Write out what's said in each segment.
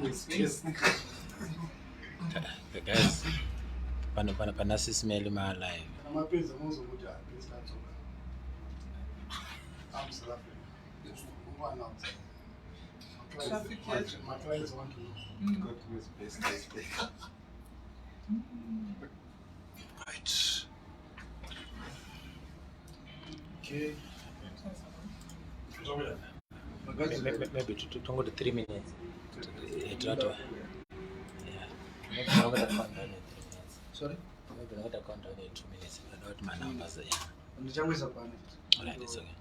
Yes. Guys, pana SIS MELLY my live. Amapenzi amuzokuthi please kanzoka. I'm South African. Who announced? My clients want to go to his best day. Right. Okay. Maybe to go to 3 minutes. Yeah. Maybe I'm going to count down in 3 minutes. Sorry? Maybe I'm going to count down in 2 minutes. I don't know my numbers. Yeah. Ndichangwisa pane. Alright, it's okay.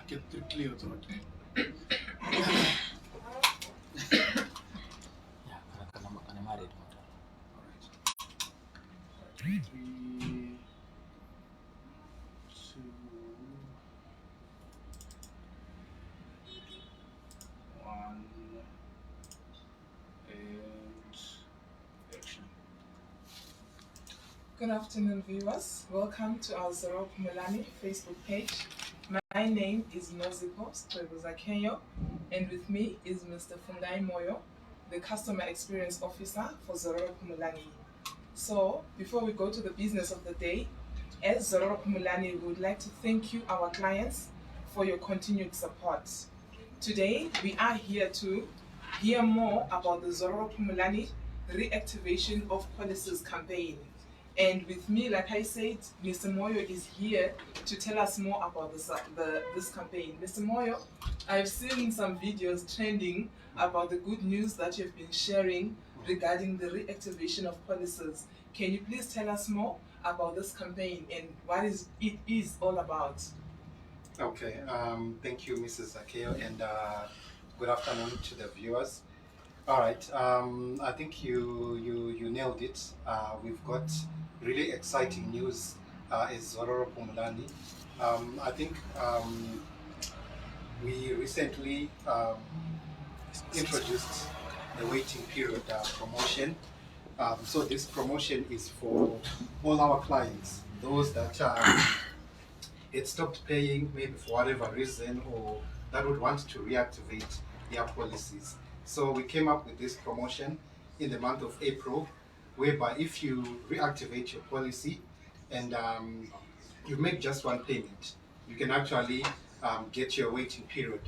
Get the clear throat. Yeah, I'm married. Alright. 3, 2, 1, and action. Good afternoon, viewers. Welcome to our Zororo Facebook page. My name is Nozipo Strebuzakenyo, and with me is Mr. Fundai Moyo, the Customer Experience Officer for Zororo Pumulani. So, before we go to the business of the day, as Zororo Pumulani, we would like to thank you, our clients, for your continued support. Today, we are here to hear more about the Zororo Pumulani Reactivation of Policies campaign. And with me, like I said, Mr. Moyo is here to tell us more about this campaign. Mr. Moyo, I've seen some videos trending about the good news that you've been sharing regarding the reactivation of policies. Can you please tell us more about this campaign and what it is all about? Okay, thank you, Mrs. Akeo, and good afternoon to the viewers. All right, I think you nailed it. We've got really exciting news as Zororo Pumulani. I think we recently introduced the waiting period promotion. So this promotion is for all our clients, those that had stopped paying maybe for whatever reason, or that would want to reactivate their policies. So we came up with this promotion in the month of April, whereby if you reactivate your policy and you make just one payment, you can actually get your waiting period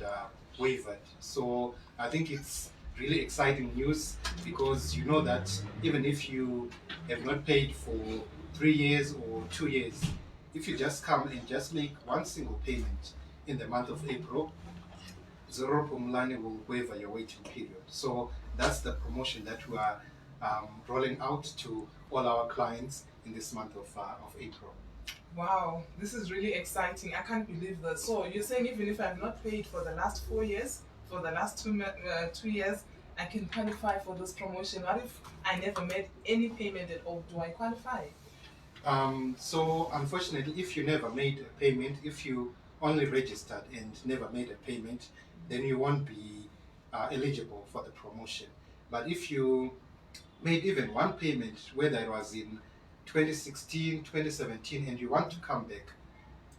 waived. So I think it's really exciting news, because you know that even if you have not paid for 3 years or 2 years, if you just come and just make one single payment in the month of April, Zororo Pumulani will waive your waiting period. So that's the promotion that we are rolling out to all our clients in this month of April. Wow, this is really exciting. I can't believe that. So you're saying even if I've not paid for the last 4 years, for the last 2 years, I can qualify for this promotion? What if I never made any payment at all? Do I qualify? So unfortunately, if you never made a payment, if you only registered and never made a payment, then you won't be eligible for the promotion. But if you made even one payment, whether it was in 2016, 2017, and you want to come back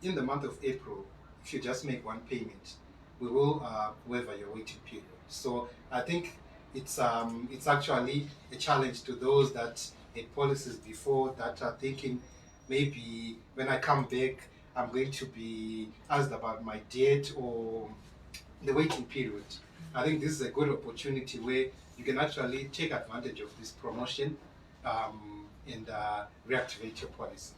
in the month of April, if you just make one payment, we will waive your waiting period. So I think it's actually a challenge to those that had policies before that are thinking, maybe when I come back, I'm going to be asked about my date or the waiting period. I think this is a good opportunity where you can actually take advantage of this promotion and reactivate your policy.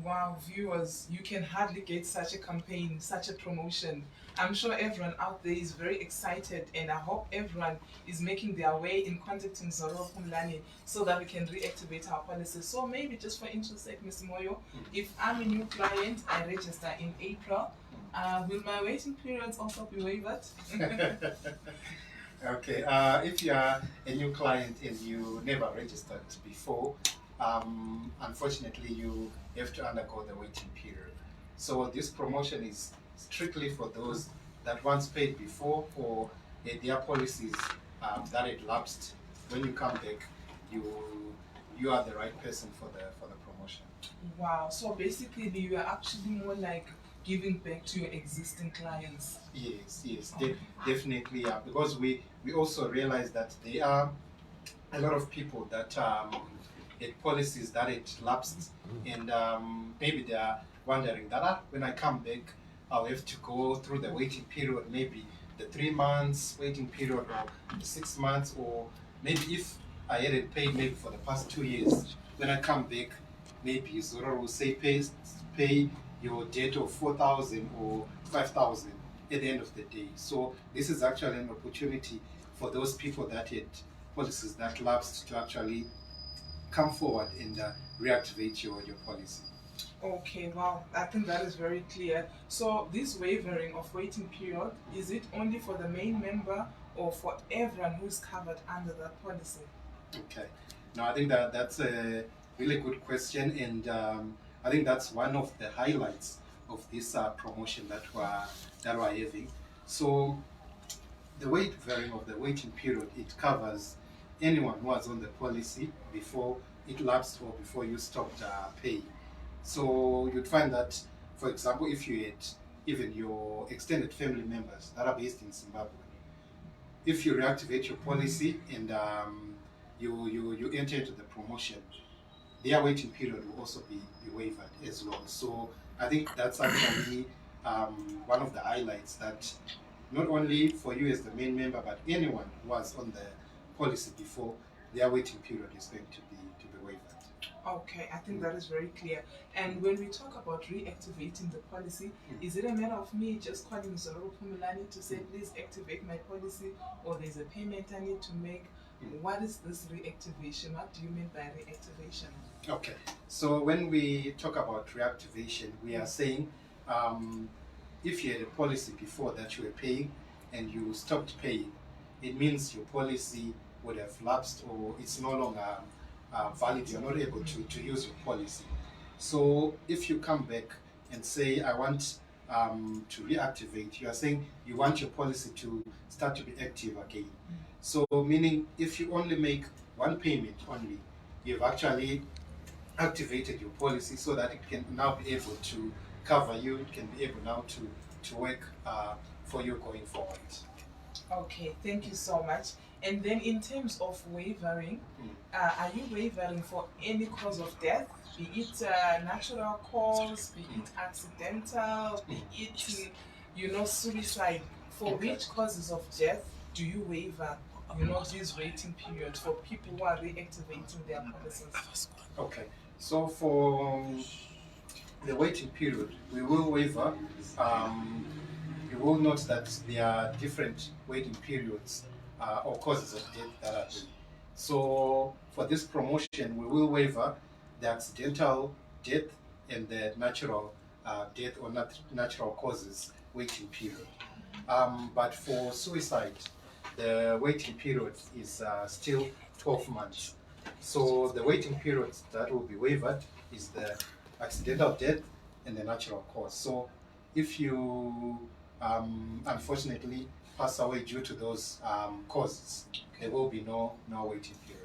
Wow, viewers, you can hardly get such a campaign, such a promotion. I'm sure everyone out there is very excited, and I hope everyone is making their way in contacting Zororo Pumlani so that we can reactivate our policy. So maybe just for interest sake, Mr. Moyo, if I'm a new client, I register in April, will my waiting periods also be waived? Okay, if you are a new client and you never registered before, unfortunately you have to undergo the waiting period. So this promotion is strictly for those that once paid before or their policies that had lapsed. When you come back, you are the right person for the promotion. Wow, so basically you are actually more like giving back to your existing clients. Yes, yes, definitely, because we also realize that there are a lot of people that had policies that had lapsed, and maybe they are wondering that when I come back, I'll have to go through the waiting period, maybe the 3 months waiting period or the 6 months, or maybe if I hadn't paid maybe for the past 2 years, when I come back, maybe Zororo will say pay your debt of 4,000 or 5,000 at the end of the day. So this is actually an opportunity for those people that had policies that lapsed to actually come forward and reactivate your policy. Okay, wow, I think that is very clear. So this waiving of waiting period, is it only for the main member or for everyone who's covered under that policy? Okay, now I think that that's a really good question, and I think that's one of the highlights of this promotion that we're having. So the waiving of the waiting period, it covers anyone who was on the policy before it lapsed or before you stopped paying. So you'd find that, for example, if you had even your extended family members that are based in Zimbabwe, if you reactivate your policy and you enter into the promotion, their waiting period will also be waived as well. So I think that's actually one of the highlights, that not only for you as the main member, but anyone who was on the policy before, their waiting period is going to be waived. Okay, I think that is very clear. And when we talk about reactivating the policy, is it a matter of me just calling Zororo Pumulani to say, please activate my policy, or there's a payment I need to make? What is this reactivation? What do you mean by reactivation? Okay, so when we talk about reactivation, we are saying if you had a policy before that you were paying and you stopped paying, it means your policy would have lapsed or it's no longer valid. You're not able to use your policy. So if you come back and say, I want to reactivate, you are saying you want your policy to start to be active again. So meaning if you only make one payment only, you've actually activated your policy so that it can now be able to cover you, it can be able now to work for you going forward. Okay, thank you so much. And then in terms of waiving, are you waiving for any cause of death, be it natural cause, be it accidental, be it, suicide? For which causes of death do you waiver, these waiting periods for people who are reactivating their policies? Okay, so for the waiting period, we will waiver. You will note that there are different waiting periods or causes of death that are there. So for this promotion, we will waiver the accidental death and the natural death or natural causes waiting period. But for suicide, the waiting period is still 12 months. So the waiting periods that will be waived is the accidental death and the natural cause. So if you unfortunately pass away due to those causes, there will be no waiting period.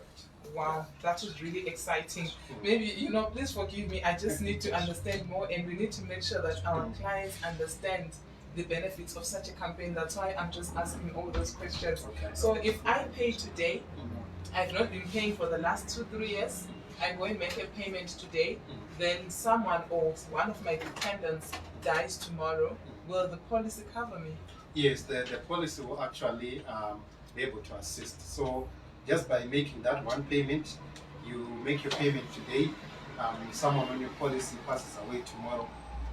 Wow, that is really exciting. Maybe, please forgive me, I just need to understand more, and we need to make sure that our clients understand the benefits of such a campaign. That's why I'm just asking all those questions. Okay. So if I pay today, I've not been paying for the last 2-3 years. I go and make a payment today, then someone or one of my dependents dies tomorrow. Will the policy cover me? Yes, the policy will actually be able to assist. So just by making that one payment, you make your payment today, someone on your policy passes away tomorrow,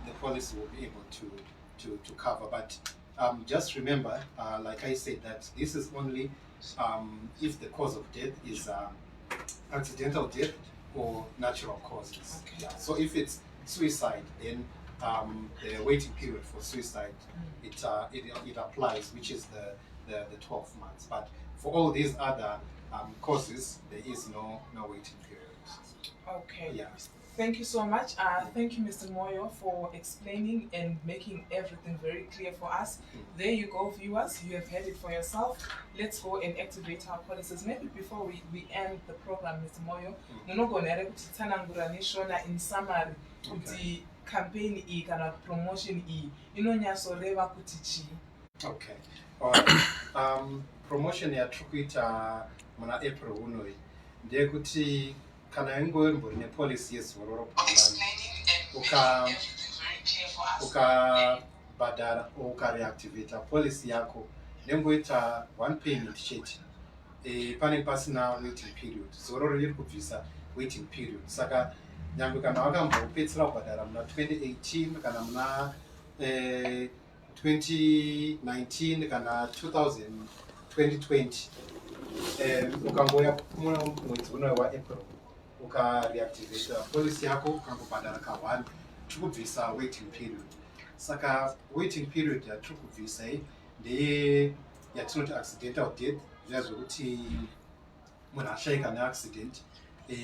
the policy will be able to cover. But just remember, like I said, that this is only if the cause of death is accidental death or natural causes. Okay. Yeah. So if it's suicide, then the waiting period for suicide it applies, which is the 12 months. But for all these other causes, there is no waiting period. Okay. Yeah. Thank you so much. Thank you, Mr. Moyo, for explaining and making everything very clear for us. There you go, viewers. You have heard it for yourself. Let's go and activate our policies. Maybe before we end the program, Mr. Moyo, munogona kuti tsananguranishona in summary kuti campaign iyi kana promotion iyi inonyasoreva kuti chii? Okay. Alright. Promotion yatiri kuita muna April unoyi ndeyekuti kana ingori nepolicy yeZororo ukabhadhara ukareactivate policy yako nengoita one payment chete, pane pasina waiting period. Zororo riri kubvisa waiting period, saka nyangwe kana wakambopedzisira kubhadhara muna 2018 kana muna 2019 kana 2020 ukangoya mwedzi uno waApril ukareactivate policy yako ukangobhadhara ka1 tiri kubvisa waiting period. Saka waiting period yatiri kubvisa ndeye yatinoti accidental death, zviya zvokuti munhu ashayika neaccident,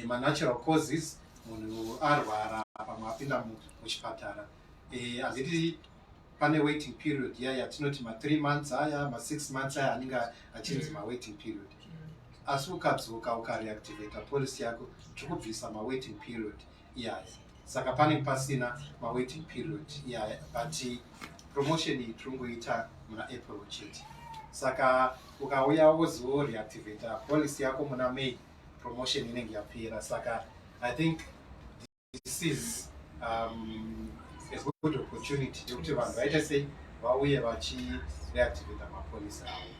manatural causes, munhu arwara pamwe apinda muchipatara, hazviti pane waiting period iya yatinoti ma3 months aya ma6 months aya anenge achinzi mawaiting period. Asi ukadzoka ukareactivate policy yako tiri kubvisa mawaiting period iyaya, saka pane pasina mawaiting period iyaya. But promotion iyi tiri kungoita muna April chete, saka ukauya wozoreactivate policy yako muna May, promotion inenge yapera. Saka I think this is a good opportunity yokuti vanhu vaita sei vauye vachireactivate mapolicy avo.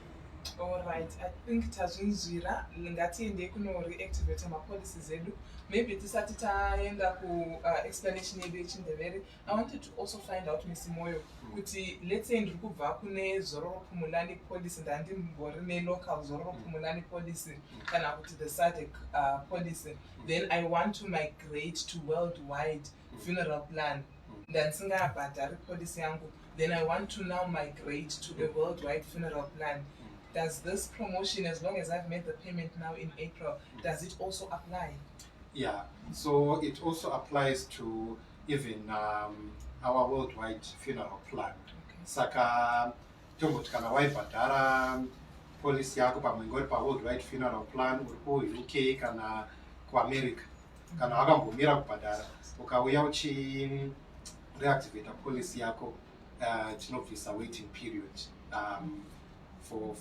Alright, I think tazvinzwira ngatiende kunoreactivate mapolicies edu. Maybe tisati taenda ku explanation yedu yechindevere. I wanted to also find out, Mr. Moyo, kuti let's say ndiri kubva kune Zororo Phumulani policy ndandimbori ne-local Zororo Phumulani policy kana kuti the SADC policy, then I want to migrate to worldwide funeral plan. Ndandisingabhadhari policy yangu, then I want to now migrate to the worldwide funeral plan. Does this promotion, as long as I've made the payment now in April, does it also apply? Yeah, so it also applies to even our worldwide funeral plan. Okay. Saka tomboti kana waibhadhara policy yako pamwe ngori worldwide funeral plan uri ku-UK kana ku-America, kana wakambomira kubhadhara ukauya uchireactivate policy yako, tinobvisa waiting period for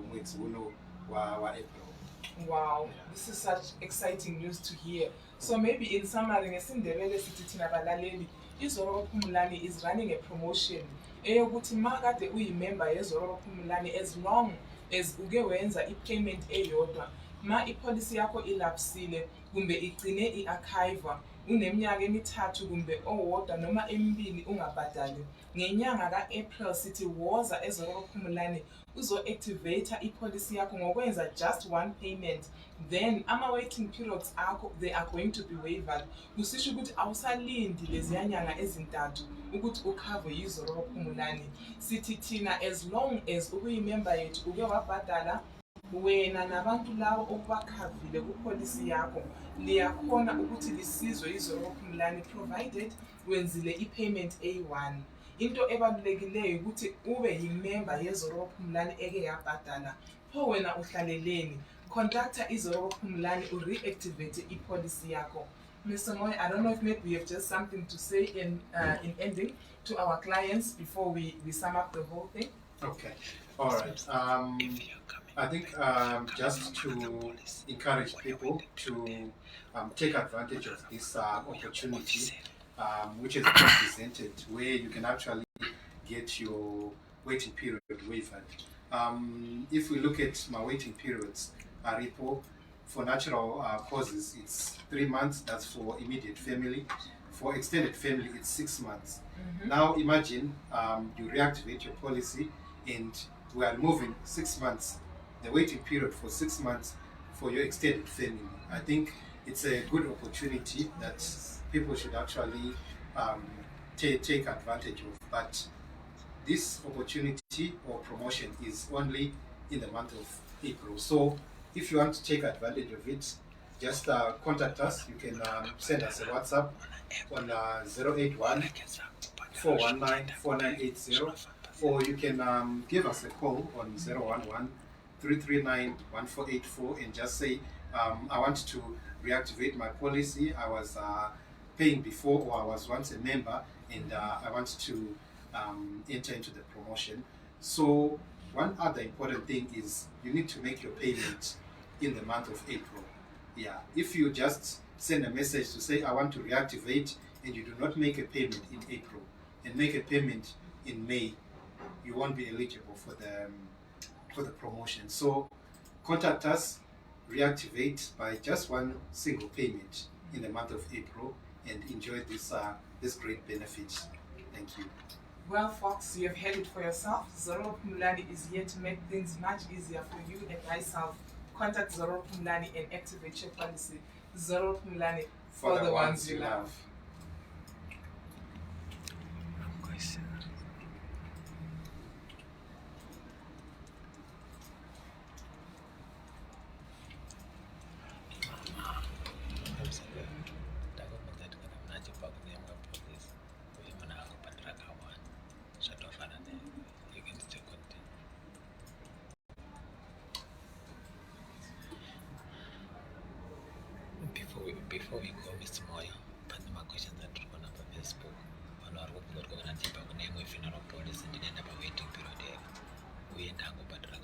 mwedzi uno waApril. Wow, this is such exciting news to hear. So maybe in summary, ngesindebele sithi thina balaleli, iZororo Phumulani is running a promotion eyokuthi makade uyimember yeZororo Phumulani, as long as uke wenza i-payment eyodwa, ma ipolicy yakho ilapsile kumbe igcine i-archive uneminyaka emithathu kumbe owodwa noma emibili ungabhadali, ngenyanga kaApril sithi woza eZororo Phumulani uzo-activate ipolicy yakho ngokwenza just one payment, then ama-waiting periods akho, they are going to be waived. Kusisho ukuthi awusalindi leziya nyanga ezintathu ukuthi ukhave yiZororo Phumulani. Sithi thina as long as ukuyimember yethu uke wabhadala, wena nabantu labo okubakhavile kupolicy yakho liyakhona ukuthi lisizwe yiZororo Phumulani provided wenzile i-payment A1. Into ebalulekileyo ukuthi ube yimember yeZororo Phumulani eke yabhadala. Pho wena uhlaleleni, contacta iZororo Phumulani ureactivate ipolicy yakho. Mr. Moy, I don't know if maybe you have just something to say in ending to our clients before we sum up the whole thing. Okay, all right. I think just to encourage people to take advantage of this opportunity, which has been presented, where you can actually get your waiting period waived. If we look at my waiting periods, repo for natural causes, it's 3 months. That's for immediate family. For extended family, it's 6 months. Now imagine you reactivate your policy, and we are moving 6 months, the waiting period for 6 months for your extended family. I think it's a good opportunity that people should actually um, take advantage of. But this opportunity or promotion is only in the month of April. So if you want to take advantage of it, just contact us. You can send us a WhatsApp on 081 419 4980, or you can give us a call on 011 339 1484 and just say, I want to reactivate my policy. I was paying before, or I was once a member, and I want to enter into the promotion. So one other important thing is you need to make your payment in the month of April. Yeah, if you just send a message to say I want to reactivate and you do not make a payment in April and make a payment in May, you won't be eligible for the promotion. So contact us, reactivate by just one single payment in the month of April, and enjoy this great benefit. Thank you. Well, folks, you have heard it for yourself. Zororo Pumlani is here to make things much easier for you and myself. Contact Zororo Pumlani and activate your policy. Zororo Pumlani for the ones you love. Before we go, Mr. Moyo, but my questions that are on Facebook, on our website, we're going to type out name with funeral policy and then about waiting period. We end up with April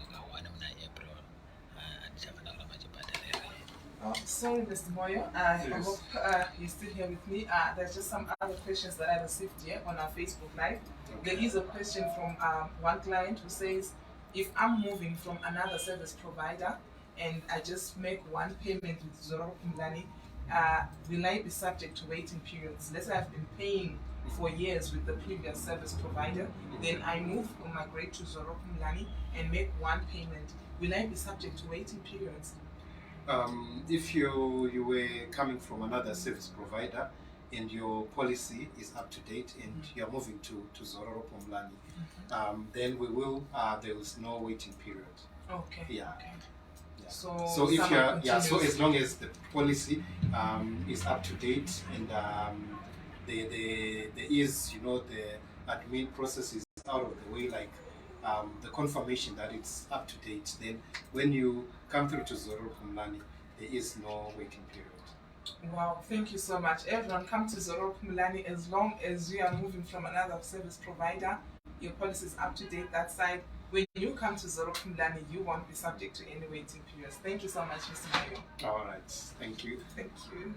and sorry, Mr. Moyo. I hope you're still here with me. There's just some other questions that I received here on our Facebook Live. Okay. There is a question from one client who says, if I'm moving from another service provider and I just make one payment with Zororo Pumlani, will I be subject to waiting periods? Let's say I've been paying for years with the previous service provider, then I move or migrate to Zororo Pumlani and make one payment. Will I be subject to waiting periods? If you were coming from another service provider and your policy is up to date and you're moving to Zororo Pumlani, then we will, there is no waiting period. Okay. Yeah. Okay. Yeah. So if you're so as long as the policy is up to date and there is, the admin process is out of the way, like the confirmation that it's up to date, then when you come through to Zororo Pumlani, there is no waiting period. Wow, thank you so much. Everyone, come to Zororo Pumlani. As long as you are moving from another service provider, your policy is up to date that side. When you come to Zororo Pumlani, you won't be subject to any waiting periods. Thank you so much, Mr. Mayo. All right, thank you. Thank you.